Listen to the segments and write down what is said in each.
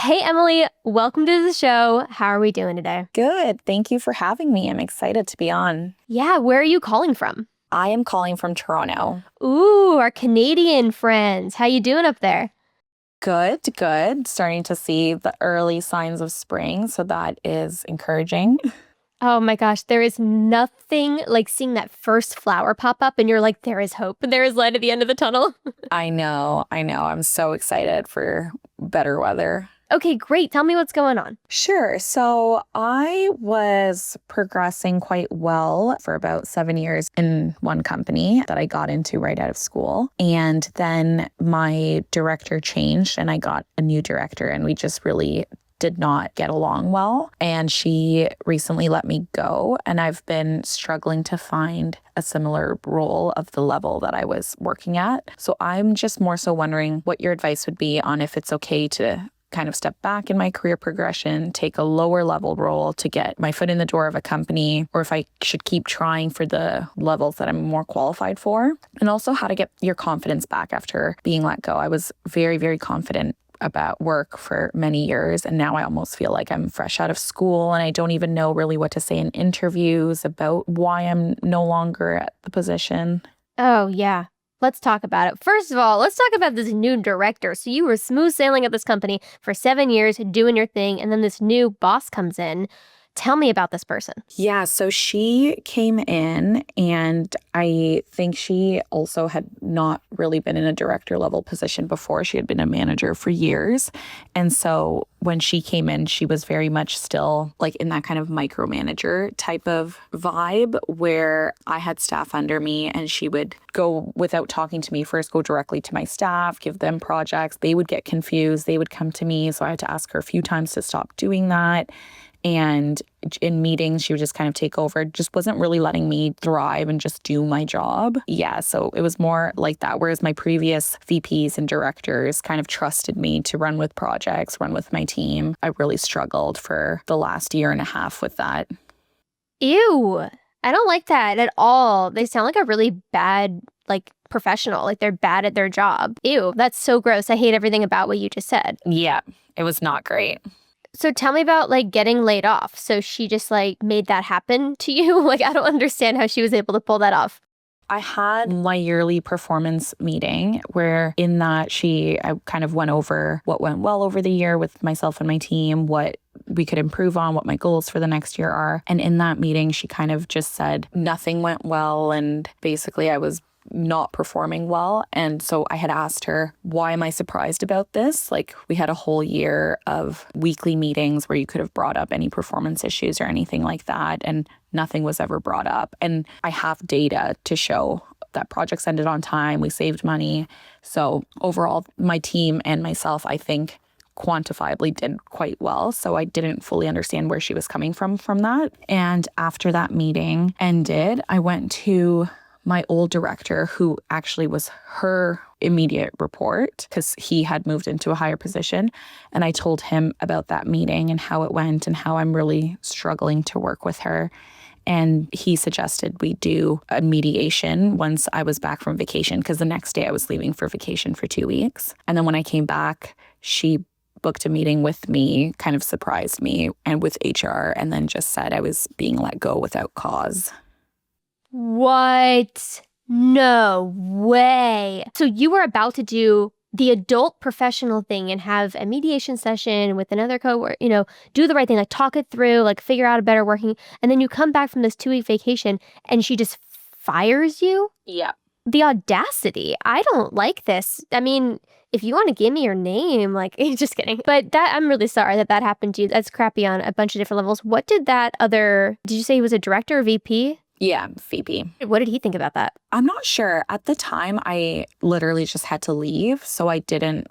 Hey, Emily, welcome to the show. How are we doing today? Good. Thank you for having me. I'm excited to be on. Yeah, where are you calling from? I am calling from Toronto. Ooh, our Canadian friends. How you doing up there? Good, good. Starting to see the early signs of spring, so that is encouraging. Oh my gosh, there is nothing like seeing that first flower pop up and you're like, there is hope. There is light at the end of the tunnel. I know. I'm so excited for better weather. Okay, great. Tell me what's going on. Sure. So I was progressing quite well for about 7 years in one company that I got into right out of school. And then my director changed and I got a new director, and we just really did not get along well. And she recently let me go, and I've been struggling to find a similar role of the level that I was working at. So I'm just more so wondering what your advice would be on if it's okay to kind of step back in my career progression, take a lower level role to get my foot in the door of a company, or if I should keep trying for the levels that I'm more qualified for. And also how to get your confidence back after being let go. I was very, very confident about work for many years, and now I almost feel like I'm fresh out of school and I don't even know really what to say in interviews about why I'm no longer at the position. Oh, yeah. Let's talk about it. First of all, let's talk about this new director. So you were smooth sailing at this company for 7 years, doing your thing, and then this new boss comes in. Tell me about this person. Yeah, so she came in, and I think she also had not really been in a director level position before. She had been a manager for years. And so when she came in, she was very much still like in that kind of micromanager type of vibe where I had staff under me, and she would go without talking to me first, go directly to my staff, give them projects. They would get confused. They would come to me. So I had to ask her a few times to stop doing that. And in meetings, she would just kind of take over, just wasn't really letting me thrive and just do my job. Yeah, so it was more like that. Whereas my previous VPs and directors kind of trusted me to run with projects, run with my team. I really struggled for the last year and a half with that. Ew. I don't like that at all. They sound like a really bad, professional. Like they're bad at their job. Ew, that's so gross. I hate everything about what you just said. Yeah, it was not great. So tell me about getting laid off. So she just made that happen to you? I don't understand how she was able to pull that off. I had my yearly performance meeting where in that I kind of went over what went well over the year with myself and my team, what we could improve on, what my goals for the next year are. And in that meeting, she kind of just said nothing went well. And basically I was not performing well. And so I had asked her, why am I surprised about this? We had a whole year of weekly meetings where you could have brought up any performance issues or anything like that. And nothing was ever brought up. And I have data to show that projects ended on time. We saved money. So overall, my team and myself, I think, quantifiably did quite well. So I didn't fully understand where she was coming from that. And after that meeting ended, I went to my old director, who actually was her immediate report because he had moved into a higher position. And I told him about that meeting and how it went and how I'm really struggling to work with her. And he suggested we do a mediation once I was back from vacation, because the next day I was leaving for vacation for 2 weeks. And then when I came back, she booked a meeting with me, kind of surprised me, and with HR, and then just said I was being let go without cause. What? No way. So you were about to do the adult professional thing and have a mediation session with another coworker, do the right thing, talk it through, figure out a better working. And then you come back from this 2-week vacation and she just fires you? Yeah. The audacity. I don't like this. I mean, if you want to give me your name, just kidding. But I'm really sorry that happened to you. That's crappy on a bunch of different levels. What did did you say he was a director or VP? Yeah, VP. What did he think about that? I'm not sure. At the time, I literally just had to leave. So I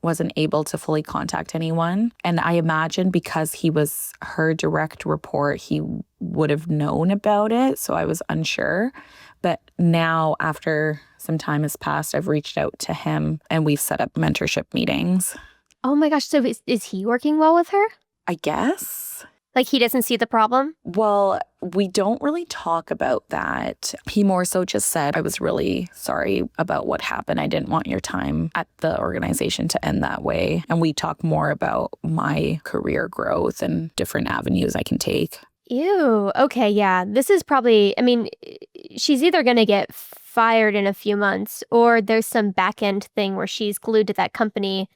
wasn't able to fully contact anyone. And I imagine because he was her direct report, he would have known about it. So I was unsure. But now, after some time has passed, I've reached out to him and we've set up mentorship meetings. Oh my gosh. So is he working well with her? I guess. Like he doesn't see the problem? Well, we don't really talk about that. He more so just said, I was really sorry about what happened. I didn't want your time at the organization to end that way. And we talk more about my career growth and different avenues I can take. Ew. Okay, yeah. This is probably, I mean, she's either going to get fired in a few months or there's some back end thing where she's glued to that company.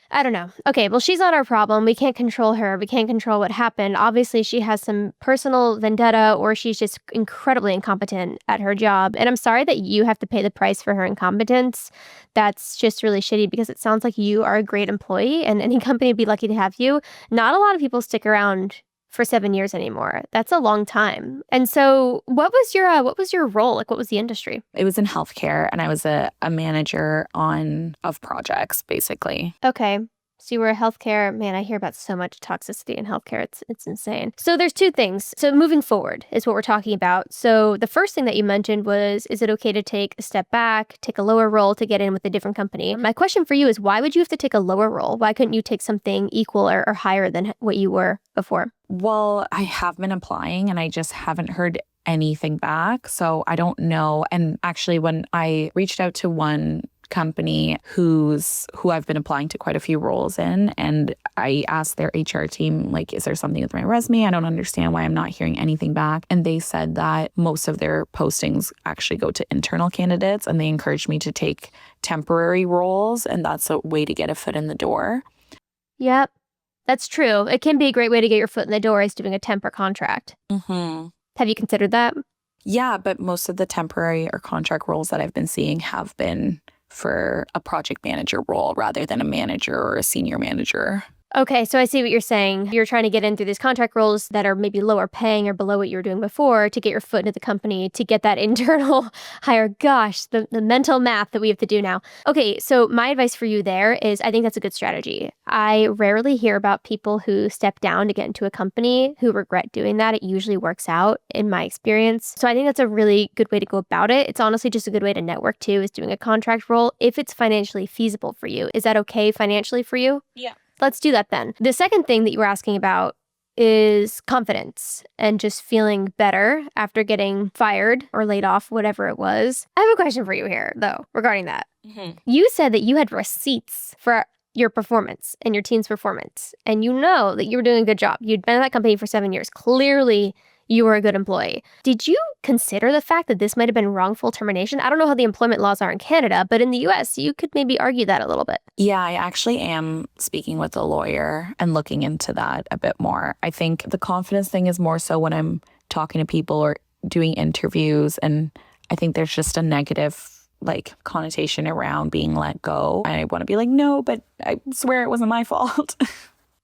I don't know. Okay, well, she's not our problem. We can't control her. We can't control what happened. Obviously, she has some personal vendetta or she's just incredibly incompetent at her job. And I'm sorry that you have to pay the price for her incompetence. That's just really shitty because it sounds like you are a great employee and any company would be lucky to have you. Not a lot of people stick around for 7 years anymore. That's a long time. And so what was your role? Like, what was the industry? It was in healthcare, and I was a manager of projects, basically. Okay. So you were a healthcare, man, I hear about so much toxicity in healthcare. It's insane. So there's two things. So moving forward is what we're talking about. So the first thing that you mentioned was, is it okay to take a step back, take a lower role to get in with a different company? My question for you is, why would you have to take a lower role? Why couldn't you take something equal or higher than what you were before? Well, I have been applying and I just haven't heard anything back. So I don't know. And actually, when I reached out to one company who I've been applying to quite a few roles in, and I asked their HR team, like, is there something with my resume? I don't understand why I'm not hearing anything back. And they said that most of their postings actually go to internal candidates, and they encouraged me to take temporary roles, and that's a way to get a foot in the door. Yep, that's true. It can be a great way to get your foot in the door is doing a temp or contract. Mm-hmm. Have you considered that? Yeah, but most of the temporary or contract roles that I've been seeing have been for a project manager role rather than a manager or a senior manager. Okay, so I see what you're saying. You're trying to get in through these contract roles that are maybe lower paying or below what you were doing before to get your foot into the company, to get that internal hire. Gosh, the mental math that we have to do now. Okay, so my advice for you there is I think that's a good strategy. I rarely hear about people who step down to get into a company who regret doing that. It usually works out in my experience. So I think that's a really good way to go about it. It's honestly just a good way to network too, is doing a contract role if it's financially feasible for you. Is that okay financially for you? Yeah. Let's do that then. The second thing that you were asking about is confidence and just feeling better after getting fired or laid off, whatever it was. I have a question for you here, though, regarding that. Mm-hmm. You said that you had receipts for your performance and your team's performance, and you know that you were doing a good job. You'd been at that company for 7 years. Clearly, you were a good employee. Did you consider the fact that this might have been wrongful termination? I don't know how the employment laws are in Canada, but in the US, you could maybe argue that a little bit. Yeah, I actually am speaking with a lawyer and looking into that a bit more. I think the confidence thing is more so when I'm talking to people or doing interviews, and I think there's just a negative connotation around being let go. I want to be like, no, but I swear it wasn't my fault.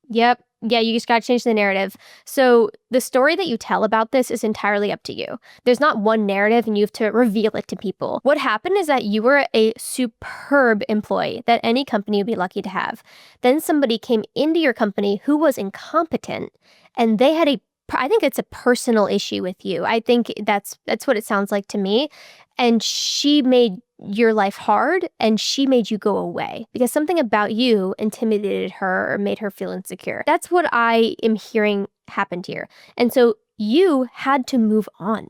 Yep. Yeah, you just got to change the narrative. So the story that you tell about this is entirely up to you. There's not one narrative and you have to reveal it to people. What happened is that you were a superb employee that any company would be lucky to have. Then somebody came into your company who was incompetent, and they had I think it's a personal issue with you. I think that's what it sounds like to me. And she made your life hard, and she made you go away because something about you intimidated her or made her feel insecure. That's what I am hearing happened here. And so you had to move on.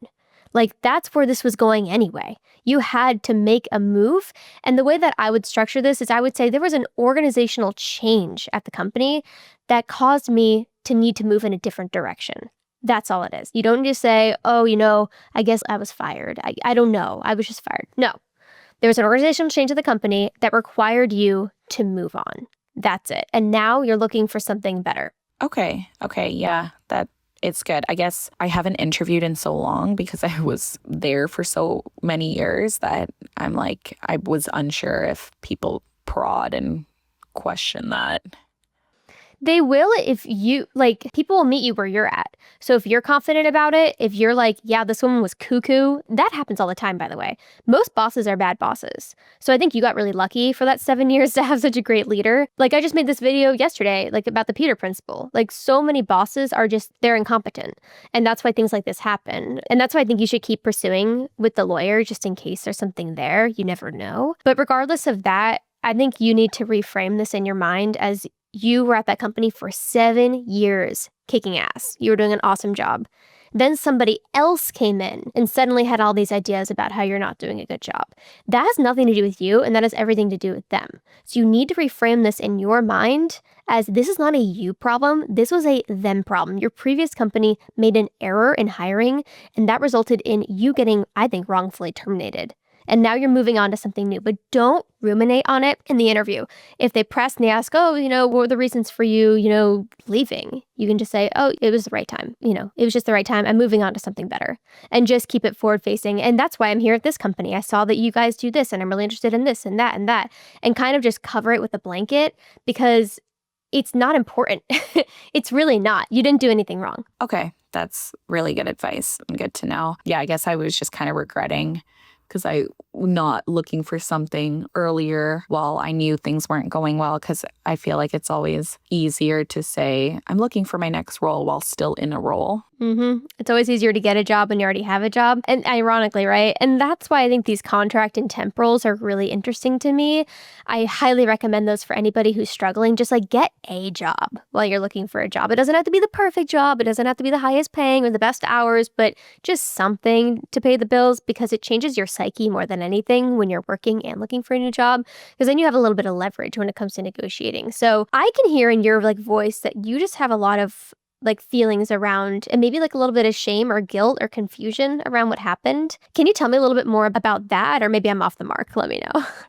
Like, that's where this was going anyway. You had to make a move. And the way that I would structure this is I would say there was an organizational change at the company that caused me to need to move in a different direction. That's all it is. You don't just say, oh, I guess I was fired. I don't know. I was just fired. No. There was an organizational change of the company that required you to move on. That's it. And now you're looking for something better. Okay. Yeah, it's good. I guess I haven't interviewed in so long because I was there for so many years that I'm like, I was unsure if people prod and question that. They will if you, people will meet you where you're at. So if you're confident about it, if you're like, yeah, this woman was cuckoo, that happens all the time, by the way. Most bosses are bad bosses. So I think you got really lucky for that 7 years to have such a great leader. I just made this video yesterday, about the Peter Principle. So many bosses are they're incompetent. And that's why things like this happen. And that's why I think you should keep pursuing with the lawyer just in case there's something there. You never know. But regardless of that, I think you need to reframe this in your mind as you were at that company for 7 years. kicking ass. You were doing an awesome job. Then somebody else came in and suddenly had all these ideas about how you're not doing a good job. That has nothing to do with you, and that has everything to do with them. So you need to reframe this in your mind as this is not a you problem. This was a them problem. Your previous company made an error in hiring, and that resulted in you getting, I think, wrongfully terminated. And now you're moving on to something new, but don't ruminate on it in the interview. If they press and they ask, oh, what were the reasons for you, leaving? You can just say, oh, it was the right time. It was just the right time. I'm moving on to something better, and just keep it forward facing. And that's why I'm here at this company. I saw that you guys do this and I'm really interested in this and that and that, and kind of just cover it with a blanket because it's not important. It's really not. You didn't do anything wrong. Okay. That's really good advice and good to know. Yeah, I guess I was just kind of regretting because I not looking for something earlier while I knew things weren't going well, because I feel like it's always easier to say I'm looking for my next role while still in a role. It's always easier to get a job when you already have a job. And ironically, right? And that's why I think these contract and temp roles are really interesting to me. I highly recommend those for anybody who's struggling. Just like get a job while you're looking for a job. It doesn't have to be the perfect job. It doesn't have to be the highest paying or the best hours, but just something to pay the bills, because it changes your psyche more than anything when you're working and looking for a new job, because then you have a little bit of leverage when it comes to negotiating. So I can hear in your voice that you just have a lot of feelings around, and maybe a little bit of shame or guilt or confusion around what happened. Can you tell me a little bit more about that? Or maybe I'm off the mark. Let me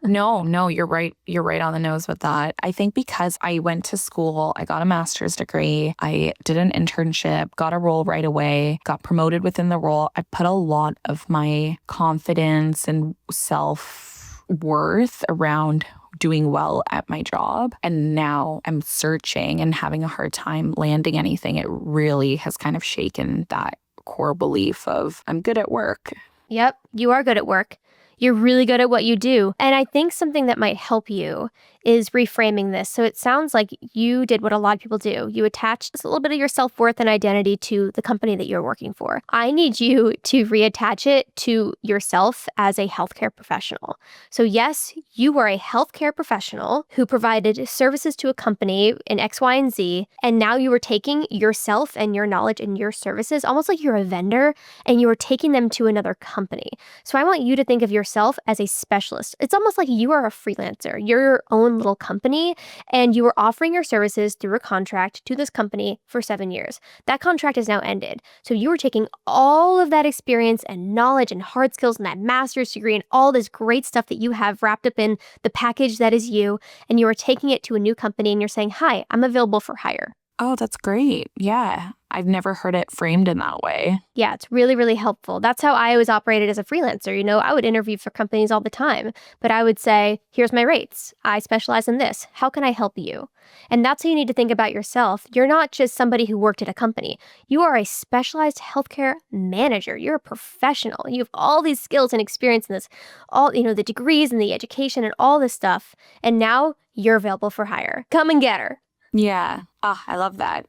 know. No, you're right. You're right on the nose with that. I think because I went to school, I got a master's degree, I did an internship, got a role right away, got promoted within the role. I put a lot of my confidence and self-worth around doing well at my job. And now I'm searching and having a hard time landing anything. It really has kind of shaken that core belief of I'm good at work. Yep, you are good at work. You're really good at what you do. And I think something that might help you is reframing this. So it sounds like you did what a lot of people do. You attached just a little bit of your self-worth and identity to the company that you're working for. I need you to reattach it to yourself as a healthcare professional. So yes, you are a healthcare professional who provided services to a company in X, Y, and Z. And now you are taking yourself and your knowledge and your services, almost like you're a vendor, and you are taking them to another company. So I want you to think of yourself as a specialist. It's almost like you are a freelancer. You're your own little company, and you were offering your services through a contract to this company for 7 years. That contract is now ended. So you were taking all of that experience and knowledge and hard skills and that master's degree and all this great stuff that you have wrapped up in the package that is you, and you are taking it to a new company and you're saying, hi, I'm available for hire. Oh, that's great. Yeah. I've never heard it framed in that way. Yeah, it's really, really helpful. That's how I always operated as a freelancer. I would interview for companies all the time, but I would say, here's my rates. I specialize in this. How can I help you? And that's how you need to think about yourself. You're not just somebody who worked at a company. You are a specialized healthcare manager. You're a professional. You have all these skills and experience in this, all, the degrees and the education and all this stuff. And now you're available for hire. Come and get her. Yeah. I love that.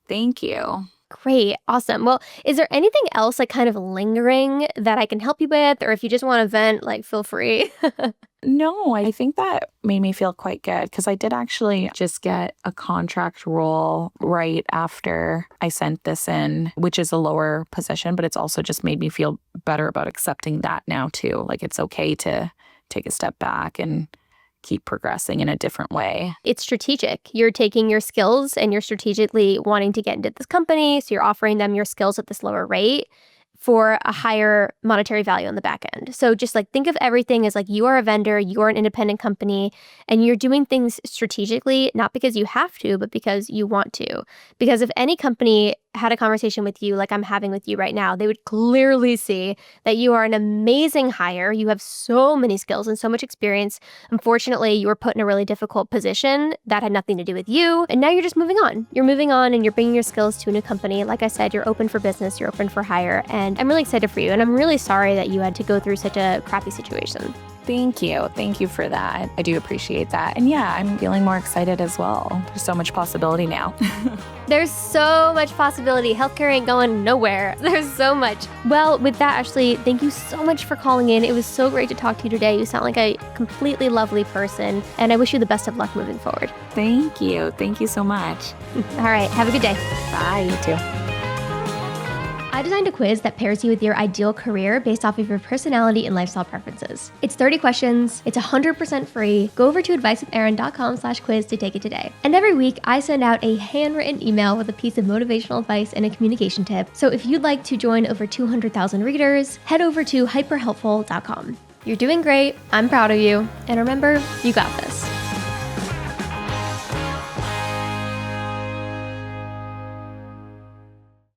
Thank you. Great. Awesome. Well, is there anything else kind of lingering that I can help you with? Or if you just want to vent, feel free. No, I think that made me feel quite good because I did actually just get a contract role right after I sent this in, which is a lower position, but it's also just made me feel better about accepting that now too. It's okay to take a step back and keep progressing in a different way. It's strategic. You're taking your skills and you're strategically wanting to get into this company. So you're offering them your skills at this lower rate for a higher monetary value on the back end. So just think of everything as you are a vendor, you are an independent company, and you're doing things strategically, not because you have to, but because you want to. Because if any company had a conversation with you like I'm having with you right now, they would clearly see that you are an amazing hire. You have so many skills and so much experience. Unfortunately, you were put in a really difficult position that had nothing to do with you. And now you're just moving on. You're moving on and you're bringing your skills to a new company. Like I said, you're open for business, you're open for hire. And I'm really excited for you. And I'm really sorry that you had to go through such a crappy situation. Thank you. Thank you for that. I do appreciate that. And yeah, I'm feeling more excited as well. There's so much possibility now. There's so much possibility. Healthcare ain't going nowhere. There's so much. Well, with that, Ashley, thank you so much for calling in. It was so great to talk to you today. You sound like a completely lovely person, and I wish you the best of luck moving forward. Thank you. Thank you so much. All right. Have a good day. Bye. You too. I designed a quiz that pairs you with your ideal career based off of your personality and lifestyle preferences. It's 30 questions. It's 100% free. Go over to advicewitherin.com/quiz to take it today. And every week, I send out a handwritten email with a piece of motivational advice and a communication tip. So if you'd like to join over 200,000 readers, head over to hyperhelpful.com. You're doing great. I'm proud of you. And remember, you got this.